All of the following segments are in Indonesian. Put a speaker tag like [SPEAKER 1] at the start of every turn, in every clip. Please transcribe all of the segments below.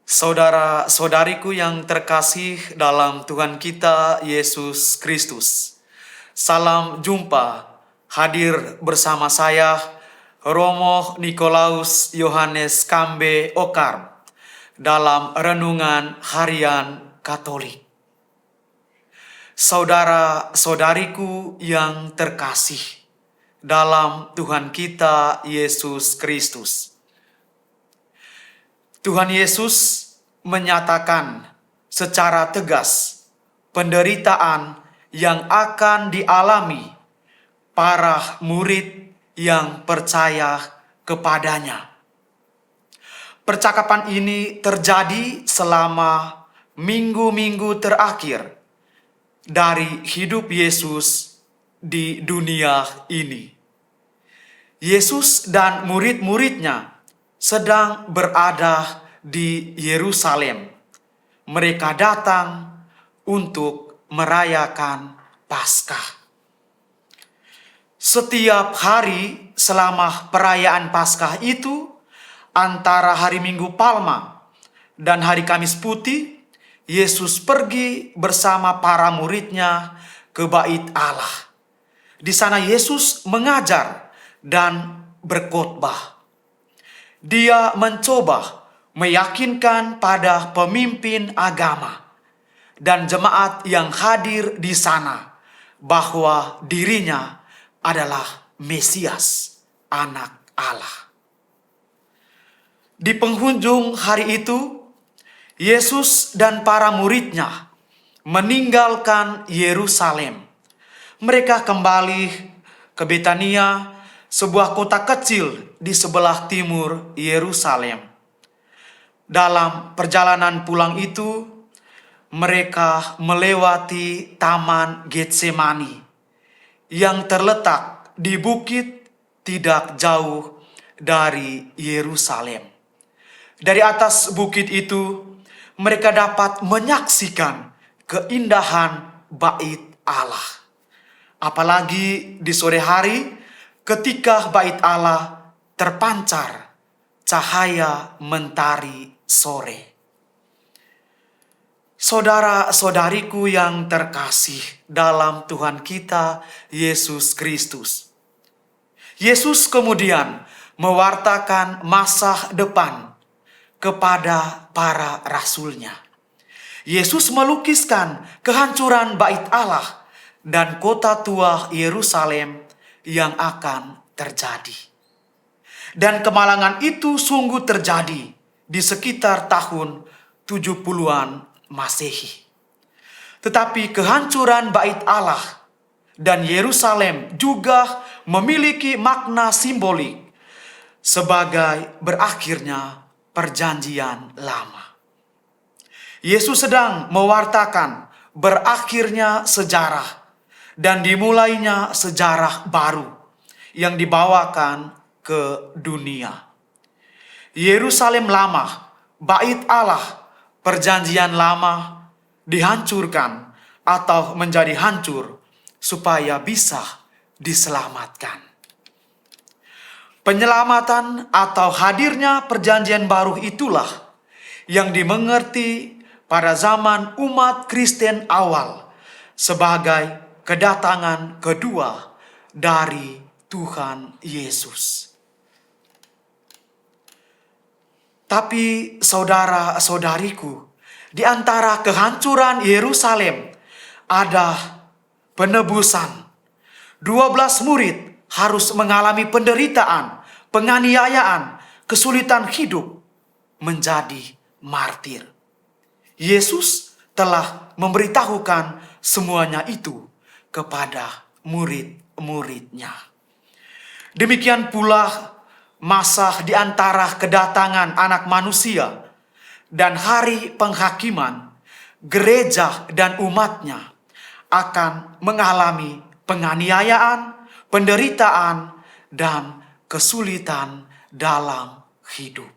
[SPEAKER 1] Saudara-saudariku yang terkasih dalam Tuhan kita Yesus Kristus. Salam jumpa, hadir bersama saya Romo Nikolaus Yohanes Kambe Okar dalam Renungan Harian Katolik. Saudara-saudariku yang terkasih dalam Tuhan kita Yesus Kristus. Tuhan Yesus menyatakan secara tegas penderitaan yang akan dialami para murid yang percaya kepadanya. Percakapan ini terjadi selama minggu-minggu terakhir dari hidup Yesus di dunia ini. Yesus dan murid-muridnya sedang berada di Yerusalem. Mereka datang untuk merayakan Paskah. Setiap hari selama perayaan Paskah itu, antara hari Minggu Palma dan hari Kamis Putih, Yesus pergi bersama para muridnya ke Bait Allah. Di sana Yesus mengajar dan berkhotbah. Dia mencoba meyakinkan pada pemimpin agama dan jemaat yang hadir di sana bahwa dirinya adalah Mesias, Anak Allah. Di penghujung hari itu, Yesus dan para muridnya meninggalkan Yerusalem. Mereka kembali ke Betania, sebuah kota kecil di sebelah timur Yerusalem. Dalam perjalanan pulang itu, mereka melewati Taman Getsemani yang terletak di bukit tidak jauh dari Yerusalem. Dari atas bukit itu, mereka dapat menyaksikan keindahan Bait Allah. Apalagi di sore hari, ketika Bait Allah terpancar cahaya mentari sore. Saudara-saudariku yang terkasih dalam Tuhan kita Yesus Kristus. Yesus kemudian mewartakan masa depan kepada para rasulnya. Yesus melukiskan kehancuran Bait Allah dan kota tua Yerusalem yang akan terjadi. Dan kemalangan itu sungguh terjadi di sekitar tahun 70-an Masehi. Tetapi kehancuran Bait Allah dan Yerusalem juga memiliki makna simbolik sebagai berakhirnya perjanjian lama. Yesus sedang mewartakan berakhirnya sejarah dan dimulainya sejarah baru yang dibawakan ke dunia. Yerusalem lama, Bait Allah, perjanjian lama dihancurkan atau menjadi hancur supaya bisa diselamatkan. Penyelamatan atau hadirnya perjanjian baru itulah yang dimengerti pada zaman umat Kristen awal sebagai kedatangan kedua dari Tuhan Yesus. Tapi saudara-saudariku, di antara kehancuran Yerusalem ada penebusan. 12 murid harus mengalami penderitaan, penganiayaan, kesulitan hidup, menjadi martir. Yesus telah memberitahukan semuanya itu kepada murid-muridnya. Demikian pula masa di antara kedatangan Anak Manusia dan hari penghakiman, gereja dan umatnya akan mengalami penganiayaan, penderitaan, dan kesulitan dalam hidup.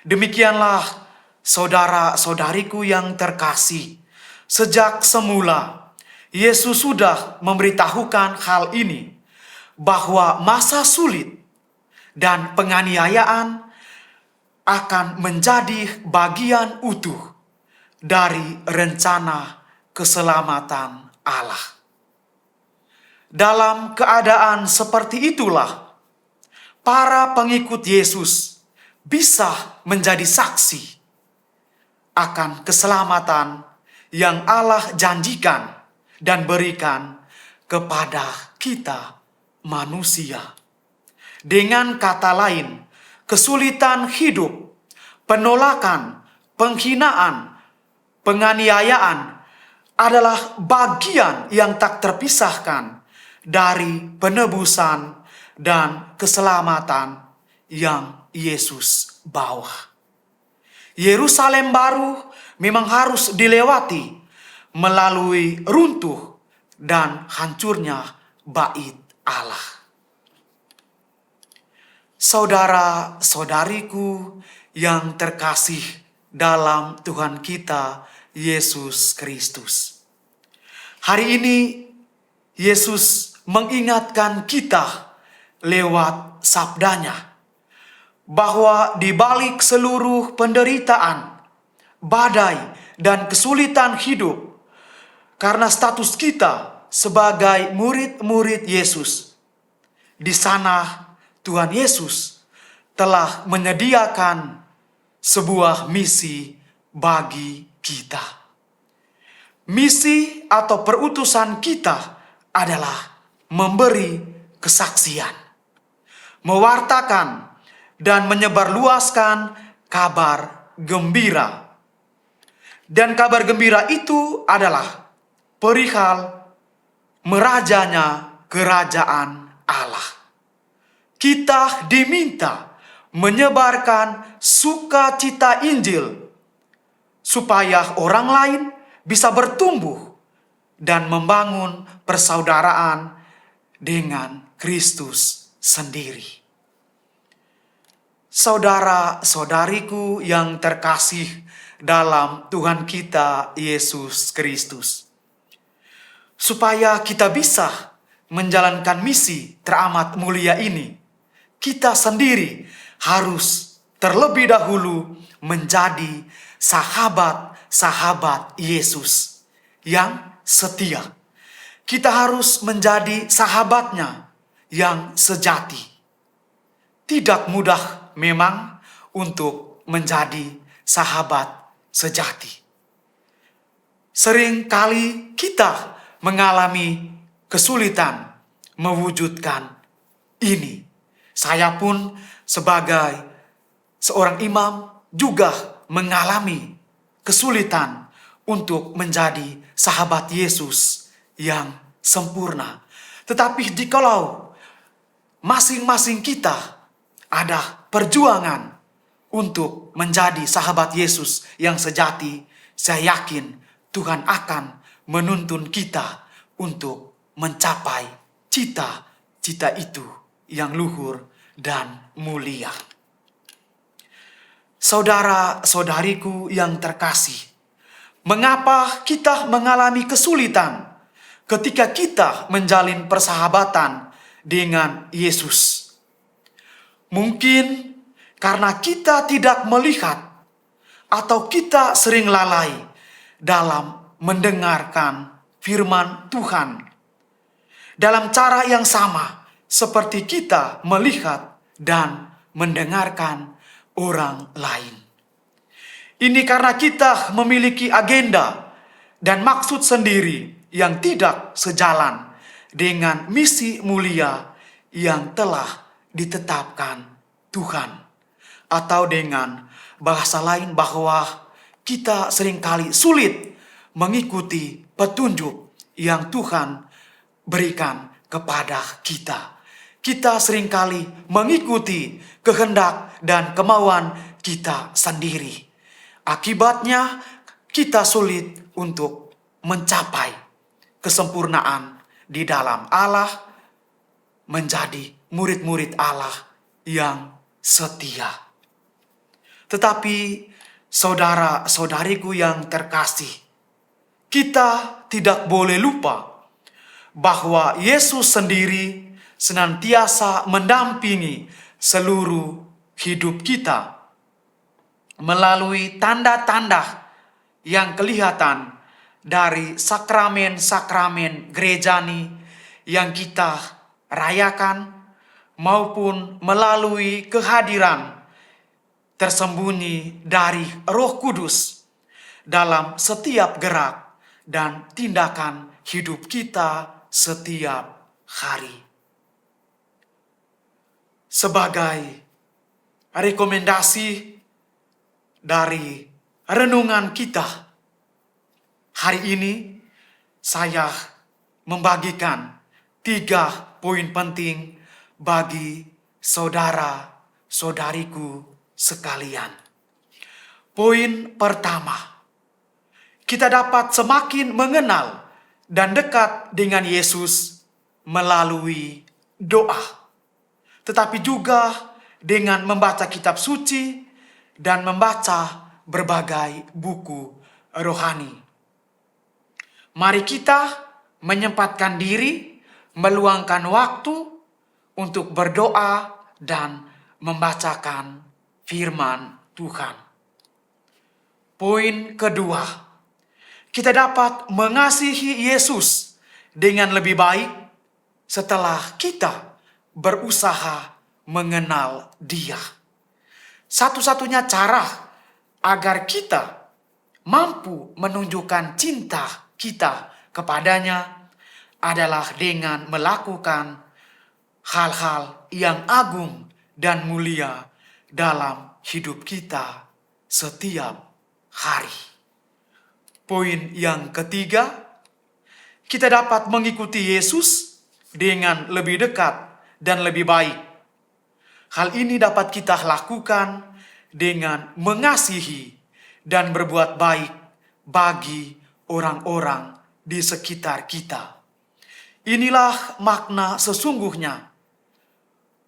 [SPEAKER 1] Demikianlah saudara-saudariku yang terkasih, sejak semula Yesus sudah memberitahukan hal ini, bahwa masa sulit dan penganiayaan akan menjadi bagian utuh dari rencana keselamatan Allah. Dalam keadaan seperti itulah, para pengikut Yesus bisa menjadi saksi akan keselamatan yang Allah janjikan dan berikan kepada kita manusia. Dengan kata lain, kesulitan hidup, penolakan, penghinaan, penganiayaan adalah bagian yang tak terpisahkan dari penebusan dan keselamatan yang Yesus bawa. Yerusalem baru memang harus dilewati melalui runtuh dan hancurnya bait Allah. Saudara-saudariku yang terkasih dalam Tuhan kita Yesus Kristus. Hari ini Yesus mengingatkan kita lewat sabdanya bahwa di balik seluruh penderitaan, badai, dan kesulitan hidup, karena status kita sebagai murid-murid Yesus, di sana Tuhan Yesus telah menyediakan sebuah misi bagi kita. Misi atau perutusan kita adalah memberi kesaksian, mewartakan dan menyebarluaskan kabar gembira. Dan kabar gembira itu adalah perihal merajanya kerajaan Allah. Kita diminta menyebarkan sukacita Injil supaya orang lain bisa bertumbuh dan membangun persaudaraan dengan Kristus sendiri. Saudara-saudariku yang terkasih dalam Tuhan kita Yesus Kristus, supaya kita bisa menjalankan misi teramat mulia ini, kita sendiri harus terlebih dahulu menjadi sahabat-sahabat Yesus yang setia. Kita harus menjadi sahabatnya yang sejati. Tidak mudah memang untuk menjadi sahabat sejati. Sering kali kita mengalami kesulitan mewujudkan ini. Saya pun sebagai seorang imam juga mengalami kesulitan untuk menjadi sahabat Yesus yang sempurna. Tetapi jikalau masing-masing kita ada perjuangan untuk menjadi sahabat Yesus yang sejati, saya yakin Tuhan akan menuntun kita untuk mencapai cita-cita itu yang luhur dan mulia. Saudara-saudariku yang terkasih, mengapa kita mengalami kesulitan ketika kita menjalin persahabatan dengan Yesus? Mungkin karena kita tidak melihat atau kita sering lalai dalam mendengarkan firman Tuhan dalam cara yang sama seperti kita melihat dan mendengarkan orang lain. Ini karena kita memiliki agenda dan maksud sendiri yang tidak sejalan dengan misi mulia yang telah ditetapkan Tuhan. Atau dengan bahasa lain bahwa kita seringkali sulit mengikuti petunjuk yang Tuhan berikan kepada kita. Kita seringkali mengikuti kehendak dan kemauan kita sendiri. Akibatnya kita sulit untuk mencapai kesempurnaan di dalam Allah, menjadi murid-murid Allah yang setia. Tetapi saudara-saudariku yang terkasih, kita tidak boleh lupa bahwa Yesus sendiri senantiasa mendampingi seluruh hidup kita. melalui tanda-tanda yang kelihatan dari sakramen-sakramen gerejani yang kita rayakan, maupun melalui kehadiran tersembunyi dari Roh Kudus dalam setiap gerak dan tindakan hidup kita setiap hari. Sebagai rekomendasi dari renungan kita hari ini, saya membagikan 3 poin penting bagi saudara-saudariku sekalian. Poin pertama, kita dapat semakin mengenal dan dekat dengan Yesus melalui doa, tetapi juga dengan membaca kitab suci dan membaca berbagai buku rohani. Mari kita menyempatkan diri, meluangkan waktu untuk berdoa dan membacakan firman Tuhan. Poin kedua, kita dapat mengasihi Yesus dengan lebih baik setelah kita berusaha mengenal Dia. Satu-satunya cara agar kita mampu menunjukkan cinta kita kepadanya adalah dengan melakukan hal-hal yang agung dan mulia dalam hidup kita setiap hari. Poin yang ketiga, kita dapat mengikuti Yesus dengan lebih dekat dan lebih baik. Hal ini dapat kita lakukan dengan mengasihi dan berbuat baik bagi orang-orang di sekitar kita. Inilah makna sesungguhnya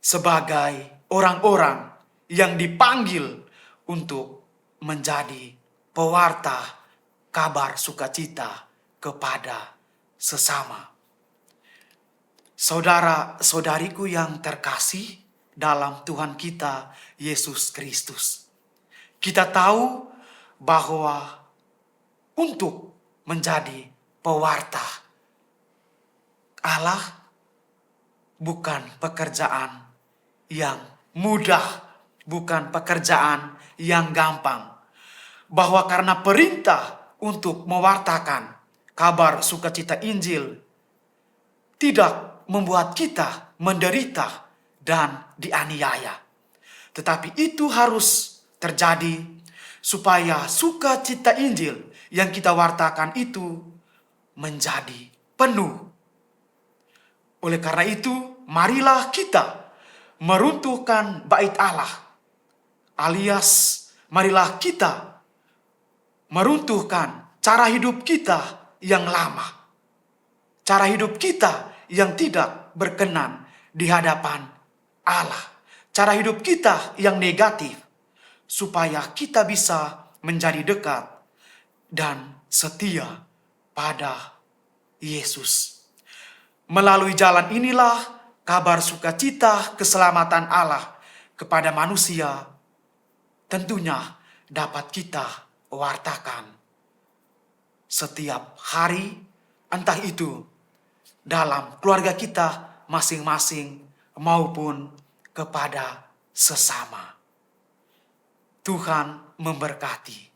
[SPEAKER 1] sebagai orang-orang yang dipanggil untuk menjadi pewarta kabar sukacita kepada sesama. Saudara-saudariku yang terkasih dalam Tuhan kita Yesus Kristus, kita tahu bahwa untuk menjadi pewarta Allah bukan pekerjaan yang mudah, bukan pekerjaan yang gampang. Bahwa karena perintah untuk mewartakan kabar sukacita Injil tidak membuat kita menderita dan dianiaya. Tetapi itu harus terjadi supaya sukacita Injil yang kita wartakan itu menjadi penuh. Oleh karena itu, marilah kita meruntuhkan bait Allah, alias marilah kita meruntuhkan cara hidup kita yang lama, cara hidup kita yang tidak berkenan di hadapan Allah, cara hidup kita yang negatif, supaya kita bisa menjadi dekat dan setia pada Yesus. Melalui jalan inilah kabar sukacita keselamatan Allah kepada manusia tentunya dapat kita wartakan setiap hari, entah itu dalam keluarga kita masing-masing maupun kepada sesama. Tuhan memberkati.